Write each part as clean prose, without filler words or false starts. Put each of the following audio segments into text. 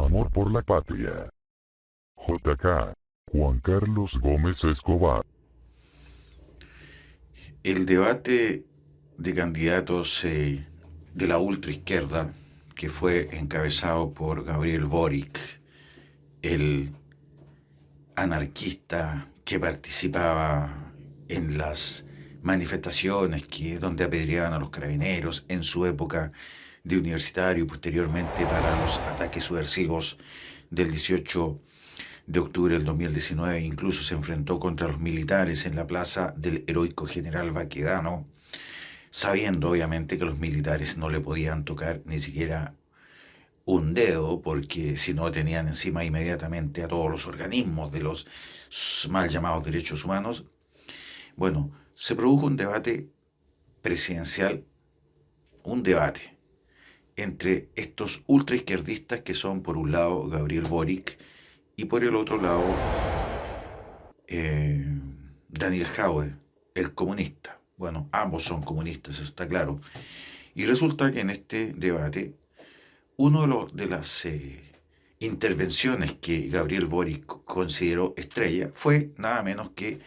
Amor por la patria. JK. Juan Carlos Gómez Escobar. El debate de candidatos de la ultraizquierda, que fue encabezado por Gabriel Boric, el anarquista que participaba en las manifestaciones donde apedreaban a los carabineros en su época de universitario y posteriormente para los ataques subversivos del 18 de octubre del 2019, incluso se enfrentó contra los militares en la plaza del heroico general Baquedano, sabiendo obviamente que los militares no le podían tocar ni siquiera un dedo, porque si no tenían encima inmediatamente a todos los organismos de los mal llamados derechos humanos. Bueno, se produjo un debate presidencial, un debate entre estos ultraizquierdistas que son por un lado Gabriel Boric y por el otro lado eh, Daniel Jaue, el comunista. Bueno, ambos son comunistas, eso está claro. Y resulta que en este debate, uno de las intervenciones que Gabriel Boric consideró estrella fue nada menos que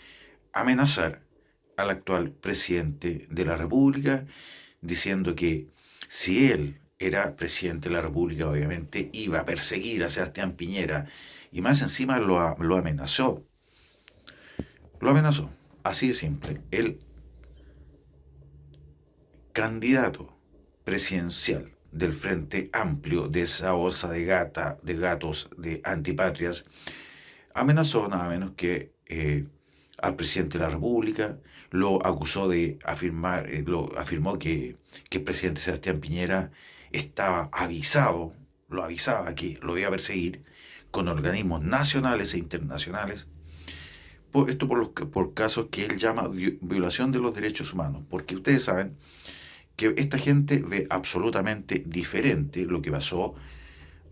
amenazar al actual presidente de la República, diciendo que si él era presidente de la República, obviamente iba a perseguir a Sebastián Piñera y más encima lo amenazó. Lo amenazó, así de simple. El candidato presidencial del Frente Amplio de esa bolsa de gatos de antipatrias amenazó nada menos que al presidente de la República, lo acusó de afirmar, afirmó que el presidente Sebastián Piñera estaba avisado, lo avisaba que lo iba a perseguir con organismos nacionales e internacionales, esto por casos que él llama violación de los derechos humanos, porque ustedes saben que esta gente ve absolutamente diferente lo que pasó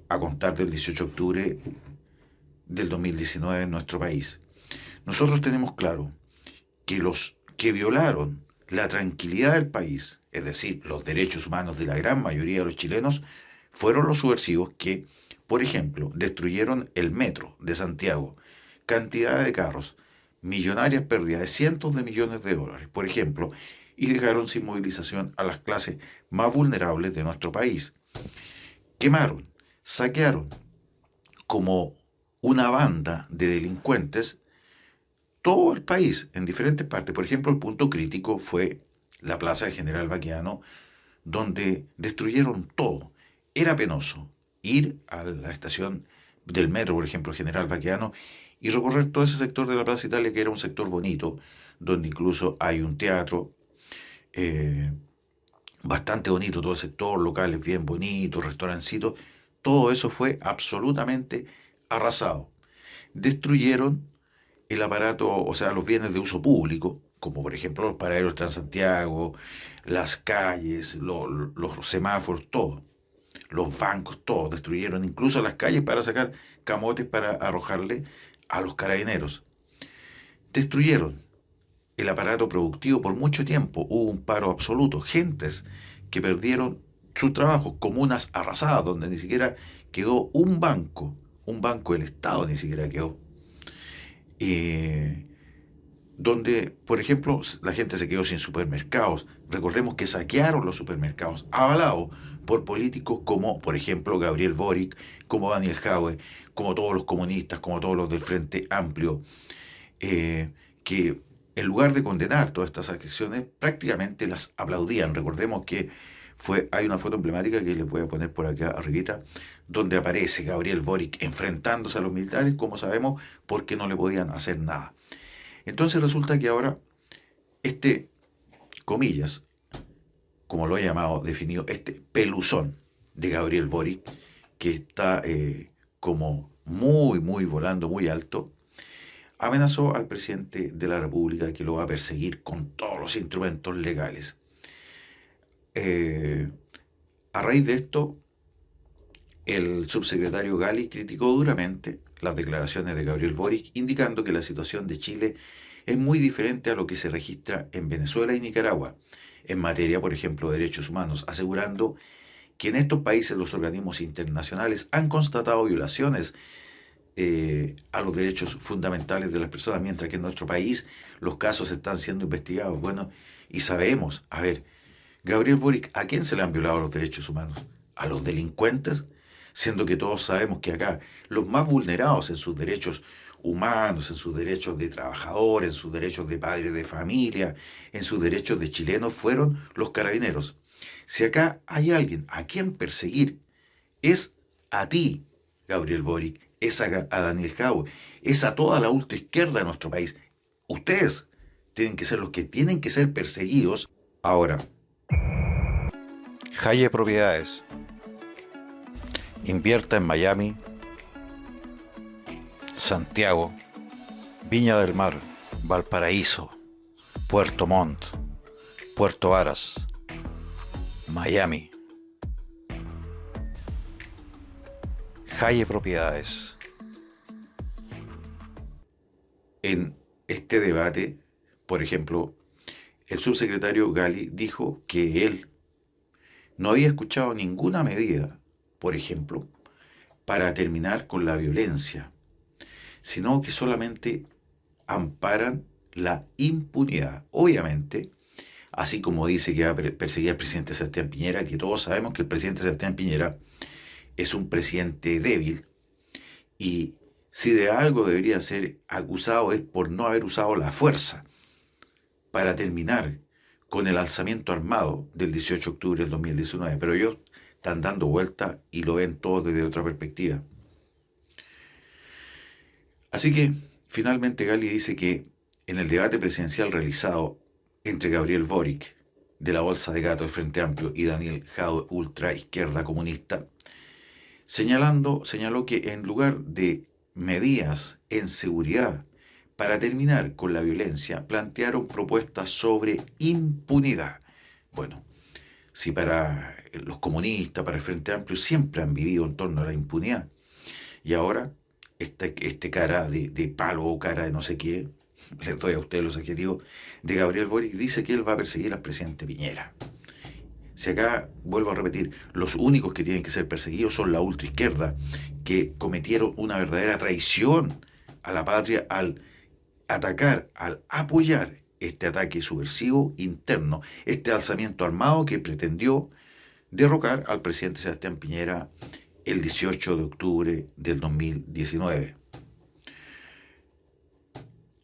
a contar del 18 de octubre del 2019 en nuestro país. Nosotros tenemos claro que los que violaron la tranquilidad del país, es decir, los derechos humanos de la gran mayoría de los chilenos, fueron los subversivos que, por ejemplo, destruyeron el metro de Santiago, cantidad de carros, millonarias pérdidas de cientos de millones de dólares, por ejemplo, y dejaron sin movilización a las clases más vulnerables de nuestro país. Quemaron, saquearon como una banda de delincuentes todo el país, en diferentes partes. Por ejemplo, el punto crítico fue la plaza de General Baqueano, donde destruyeron todo. Era penoso ir a la estación del metro, por ejemplo, General Baqueano, y recorrer todo ese sector de la Plaza Italia, que era un sector bonito, donde incluso hay un teatro eh, bastante bonito, todo el sector, locales bien bonitos, restaurancitos. Todo eso fue absolutamente arrasado. Destruyeron el aparato, o sea, los bienes de uso público, como por ejemplo los paraderos Transantiago, las calles, los semáforos, todo, los bancos, todo, destruyeron incluso las calles para sacar camotes para arrojarle a los carabineros. Destruyeron el aparato productivo por mucho tiempo, hubo un paro absoluto, gentes que perdieron sus trabajos, comunas arrasadas, donde ni siquiera quedó un banco del Estado ni siquiera quedó. Eh, donde, por ejemplo, la gente se quedó sin supermercados. Recordemos que saquearon los supermercados, avalados por políticos como, por ejemplo, Gabriel Boric, como Daniel Jaue, como todos los comunistas, como todos los del Frente Amplio, que en lugar de condenar todas estas acciones, prácticamente las aplaudían. Recordemos que hay una foto emblemática que les voy a poner por acá arribita, donde aparece Gabriel Boric enfrentándose a los militares, como sabemos, porque no le podían hacer nada. Entonces resulta que ahora este, comillas, como lo he llamado, definido, este peluzón de Gabriel Boric, que está como muy volando muy alto, amenazó al presidente de la República que lo va a perseguir con todos los instrumentos legales. Eh, a raíz de esto, el subsecretario Gali criticó duramente las declaraciones de Gabriel Boric, indicando que la situación de Chile es muy diferente a lo que se registra en Venezuela y Nicaragua, en materia, por ejemplo, de derechos humanos, asegurando que en estos países los organismos internacionales han constatado violaciones a los derechos fundamentales de las personas, mientras que en nuestro país los casos están siendo investigados. Bueno, y sabemos, a ver, Gabriel Boric, ¿a quién se le han violado los derechos humanos? ¿A los delincuentes? Siendo que todos sabemos que acá los más vulnerados en sus derechos humanos, en sus derechos de trabajador, en sus derechos de padre de familia, en sus derechos de chilenos, fueron los carabineros. Si acá hay alguien a quien perseguir, es a ti, Gabriel Boric, es a Daniel Jaue, es a toda la ultraizquierda de nuestro país. Ustedes tienen que ser los que tienen que ser perseguidos. Ahora, Jaye Propiedades. Invierta en Miami, Santiago, Viña del Mar, Valparaíso, Puerto Montt, Puerto Varas, Miami. Jaye Propiedades. en este debate, por ejemplo, el subsecretario Gali dijo que él no había escuchado ninguna medida, por ejemplo, para terminar con la violencia, sino que solamente amparan la impunidad. Obviamente, así como dice que va a perseguir al presidente Sebastián Piñera, que todos sabemos que el presidente Sebastián Piñera es un presidente débil y si de algo debería ser acusado es por no haber usado la fuerza para terminar con el alzamiento armado del 18 de octubre del 2019. Pero ellos están dando vuelta y lo ven todo desde otra perspectiva. Así que finalmente Gali dice que en el debate presidencial realizado entre Gabriel Boric de la Bolsa de Gato de Frente Amplio y Daniel Jaue, ultra izquierda comunista, señaló que en lugar de medidas en seguridad para terminar con la violencia, plantearon propuestas sobre impunidad. Bueno, si para los comunistas, para el Frente Amplio, siempre han vivido en torno a la impunidad, y ahora este cara de palo o cara de no sé qué, les doy a ustedes los adjetivos, de Gabriel Boric, dice que él va a perseguir al presidente Piñera. Si acá, vuelvo a repetir, los únicos que tienen que ser perseguidos son la ultraizquierda, que cometieron una verdadera traición a la patria al atacar, al apoyar este ataque subversivo interno, este alzamiento armado que pretendió derrocar al presidente Sebastián Piñera el 18 de octubre del 2019.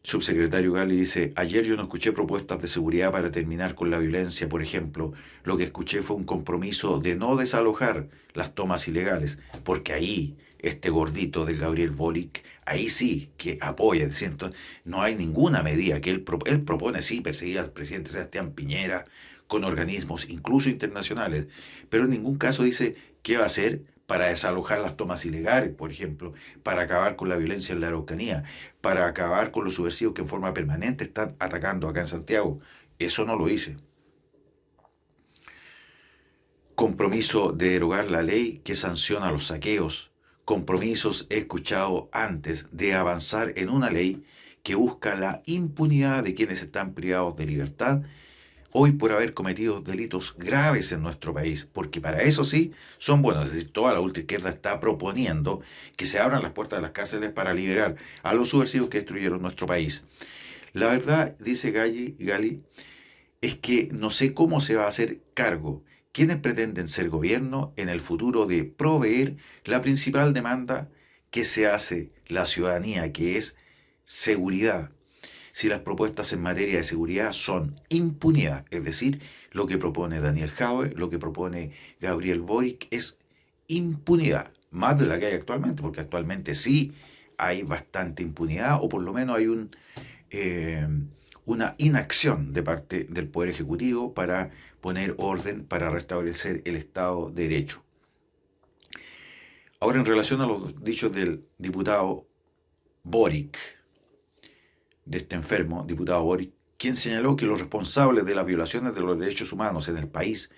Subsecretario Gali dice, ayer yo no escuché propuestas de seguridad para terminar con la violencia, por ejemplo, lo que escuché fue un compromiso de no desalojar las tomas ilegales, porque ahí este gordito de Gabriel Boric, ahí sí que apoya, ¿cierto? No hay ninguna medida que él propone, sí, perseguir al presidente Sebastián Piñera con organismos, incluso internacionales, pero en ningún caso dice qué va a hacer para desalojar las tomas ilegales, por ejemplo, para acabar con la violencia en la Araucanía, para acabar con los subversivos que en forma permanente están atacando acá en Santiago. Eso no lo dice. Compromiso de derogar la ley que sanciona los saqueos. Compromisos he escuchado antes de avanzar en una ley que busca la impunidad de quienes están privados de libertad hoy por haber cometido delitos graves en nuestro país, porque para eso sí son buenos. Es decir, toda la ultraizquierda está proponiendo que se abran las puertas de las cárceles para liberar a los subversivos que destruyeron nuestro país. La verdad, dice Gali, es que no sé cómo se va a hacer cargo quienes pretenden ser gobierno en el futuro de proveer la principal demanda que se hace la ciudadanía, que es seguridad, si las propuestas en materia de seguridad son impunidad, es decir, lo que propone Daniel Jaue, lo que propone Gabriel Boric es impunidad, más de la que hay actualmente, porque actualmente sí hay bastante impunidad, o por lo menos hay eh, una inacción de parte del Poder Ejecutivo para poner orden, para restablecer el Estado de Derecho. Ahora, en relación a los dichos del diputado Boric, de este enfermo, diputado Boric, quien señaló que los responsables de las violaciones de los derechos humanos en el país,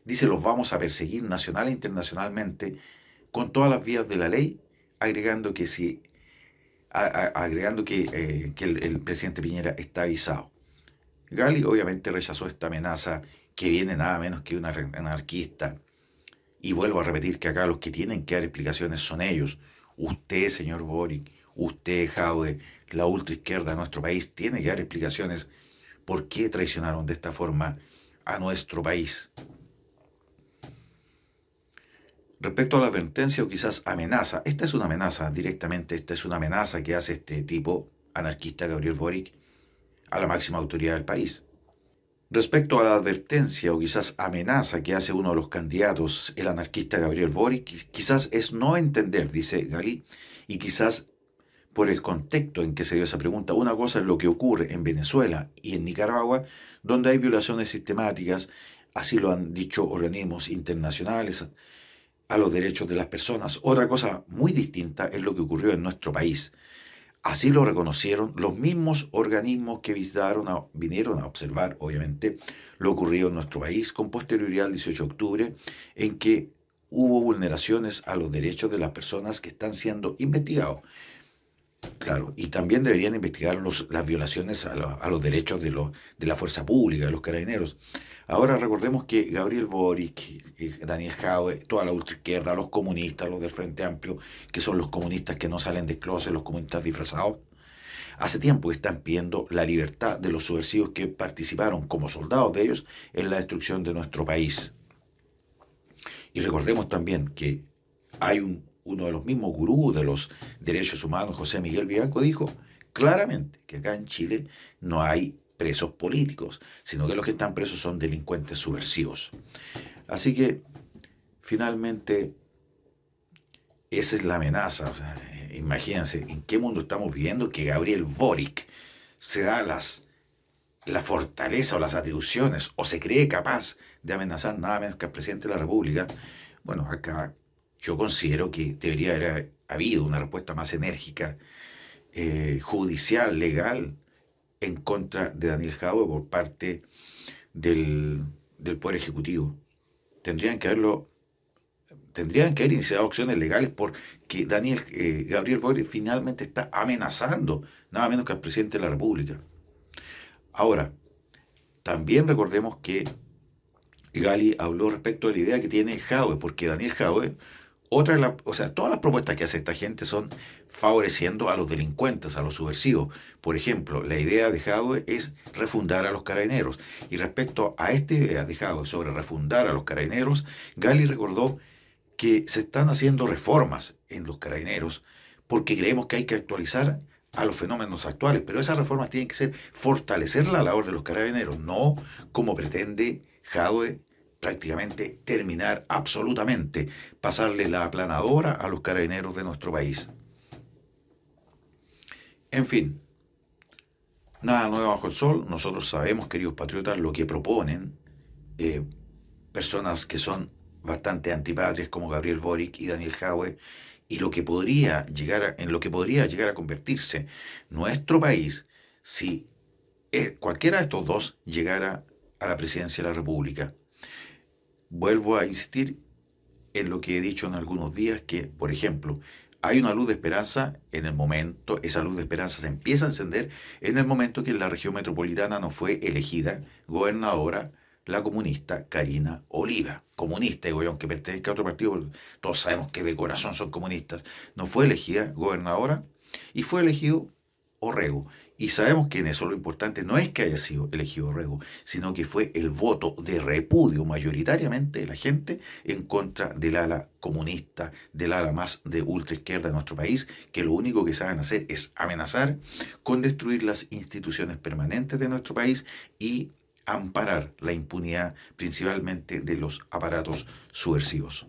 dice, los vamos a perseguir nacional e internacionalmente con todas las vías de la ley, agregando que el presidente Piñera está avisado. Gali obviamente rechazó esta amenaza que viene nada menos que una anarquista Y vuelvo a repetir que acá los que tienen que dar explicaciones son ellos. Usted, señor Boric, usted, Jadwe, la ultraizquierda de nuestro país, tiene que dar explicaciones por qué traicionaron de esta forma a nuestro país. Respecto a la advertencia o quizás amenaza, esta es una amenaza directamente, esta es una amenaza que hace este tipo anarquista Gabriel Boric a la máxima autoridad del país. Respecto a la advertencia o quizás amenaza que hace uno de los candidatos, el anarquista Gabriel Boric, quizás es no entender, dice Gali, y quizás por el contexto en que se dio esa pregunta. Una cosa es lo que ocurre en Venezuela y en Nicaragua, donde hay violaciones sistemáticas, así lo han dicho organismos internacionales, a los derechos de las personas. Otra cosa muy distinta es lo que ocurrió en nuestro país. Así lo reconocieron los mismos organismos que vinieron a observar, obviamente, lo ocurrido en nuestro país con posterioridad al 18 de octubre, en que hubo vulneraciones a los derechos de las personas que están siendo investigados. Claro, y también deberían investigar las violaciones a los derechos de la fuerza pública, de los carabineros. Ahora recordemos que Gabriel Boric, Daniel Jadwe, toda la ultraizquierda, los comunistas, los del Frente Amplio, que son los comunistas que no salen de closet, los comunistas disfrazados, hace tiempo que están pidiendo la libertad de los subversivos que participaron como soldados de ellos en la destrucción de nuestro país. Y recordemos también que hay uno de los mismos gurús de los derechos humanos, José Miguel Vivanco, dijo claramente que acá en Chile no hay presos políticos, sino que los que están presos son delincuentes subversivos. Así que, finalmente, esa es la amenaza. O sea, imagínense en qué mundo estamos viviendo que Gabriel Boric se da la fortaleza o las atribuciones o se cree capaz de amenazar nada menos que al presidente de la República. Bueno, acá yo considero que debería haber habido una respuesta más enérgica, judicial, legal, en contra de Daniel Jadwe por parte del Poder Ejecutivo. Tendrían que haber iniciado acciones legales porque Gabriel Boric finalmente está amenazando nada menos que al presidente de la República. Ahora, también recordemos que Gali habló respecto a la idea que tiene Jadwe, porque Daniel Jadwe, todas las propuestas que hace esta gente son favoreciendo a los delincuentes, a los subversivos. Por ejemplo, la idea de Jadwe es refundar a los carabineros. Y respecto a esta idea de Jadwe sobre refundar a los carabineros, Gali recordó que se están haciendo reformas en los carabineros porque creemos que hay que actualizar a los fenómenos actuales, pero esas reformas tienen que ser fortalecer la labor de los carabineros, no como pretende Jadwe prácticamente terminar absolutamente, pasarle la aplanadora a los carabineros de nuestro país. En fin, nada nuevo bajo el sol. Nosotros sabemos, queridos patriotas, lo que proponen personas que son bastante antipatrias como Gabriel Boric y Daniel Jadwe, y en lo que podría llegar a convertirse nuestro país si cualquiera de estos dos llegara a la presidencia de la República. Vuelvo a insistir en lo que he dicho en algunos días, que, por ejemplo, hay una luz de esperanza en el momento, esa luz de esperanza se empieza a encender en el momento que en la región metropolitana no fue elegida gobernadora la comunista Karina Oliva, comunista, digo yo, aunque pertenezca a otro partido, todos sabemos que de corazón son comunistas, no fue elegida gobernadora y fue elegido Orrego. Y sabemos que en eso lo importante no es que haya sido elegido Orrego, sino que fue el voto de repudio mayoritariamente de la gente en contra del ala comunista, del ala más de ultraizquierda de nuestro país, que lo único que saben hacer es amenazar con destruir las instituciones permanentes de nuestro país y amparar la impunidad principalmente de los aparatos subversivos.